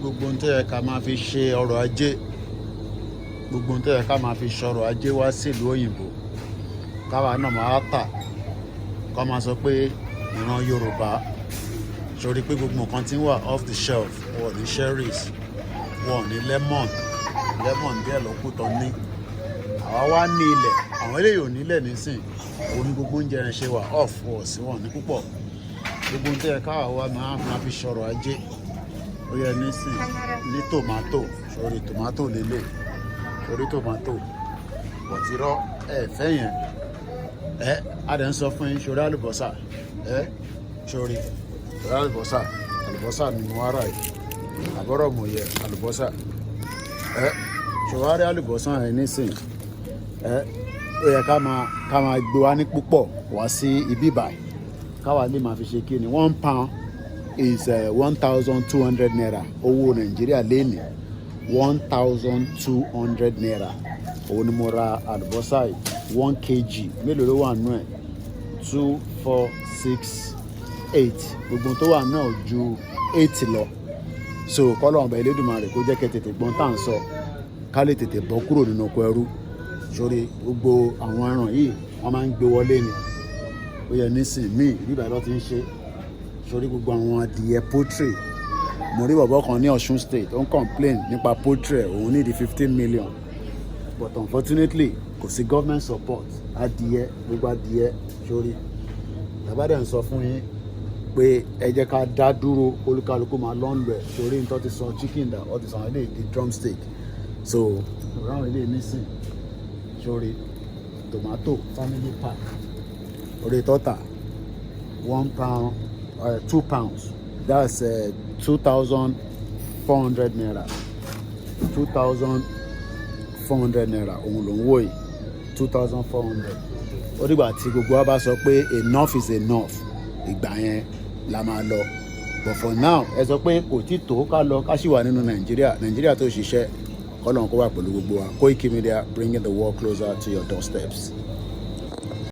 gbogbo ohun tó yẹ ká máa fi ṣe ọrọ̀ ajé gbogbo ohun tó yẹ ká máa fi ṣọrọ̀ ajé wá sílùú òyìnbó káwa náà máa tà kọ́ máa sọ pé ìran Yorùbá sórí pé gbogbo nǹkan tí ń wà off the shelf wọ́n ní cherries wọ́n ní lemon díẹ̀ ló kù tán ní àwa wá ní ilẹ̀ àwọn eléyìí ò nílẹ̀ nísìn òun ní gbogbo oúnjẹ rẹ̀ ṣe wà off wọ̀ sí wọn ní púpọ̀ gbogbo ohun tó yẹ káwa wá máa fi ṣọrọ̀ ajé ó yẹ nísìn ní tòmátò sórí tòmátò lélẹ̀ sórí tòmátò bọ̀tírọ́ fẹ́ yẹn adẹ̀ ń sọ fún yín sórí àlùbọ́sà sórí àlùbọ́sà ni mo wá rà yìí àbọ̀rọ̀ mo yẹ àlùbọ́sà ṣòwárí àlùbọ́sà yẹn nísìn ó yẹ ká máa gbé wá ní púpọ̀ wá sí ibi báyìí káwa lè máa fi ṣe kí ni £1 is 1,200 naira owó Nàìjíríà lẹ́nì 1,200 naira òun ni mo ra àlùbọ́sà yìí 1 kg mélòó ló wà nù ẹ̀ 2 4 6 8 gbogbo tó wà náà ju 8 lọ so kọ́lọ̀ ọ̀bẹ Elédùmarè kó jẹ́ kẹ́ tètè gbọ́n tá à ń sọ ká lè tètè bọ́ kúrò nínú oko ẹrú sórí gbogbo àwọn ẹran yìí wọ́n máa ń gbé wọlé ni ó yẹ nísìn míì bíbá ló ti ń ṣe sórí gbogbo àwọn adìyẹ poultry mo rí bọ̀bọ̀ kan ní Ọ̀ṣun state ó ń complain nípa poultry òun ní di 15 million but unfortunately kò sí government support adìyẹ gbogbo adìyẹ sórí tàbádẹ́ ń sọ fún yín pé ẹ jẹ́ ká dá dúró olúkálukú máa lọ́nlọ́ ẹ̀ sórí nítorí ti sọ chicken dà ọ́ ti sọ àwọn ilé di drumstick so ìrànwọ́ ilé nísìn sórí tomato family pack orí tọ́ta £1 £2 that's 2,400 naira 2,400 naira òun ló ń wò yìí 2,400 ó dìgbà tí gbogbo wa bá sọ pé enough is enough ìgbà yẹn la máa lọ but for now ẹ sọ pé kò tí tó ká lọ ká sì wà nínú Nàìjíríà tó ṣiṣẹ́ kọ́lọ́n kó wà pẹ̀lú gbogbo wa Koiki Media bringing the world closer to your doorsteps.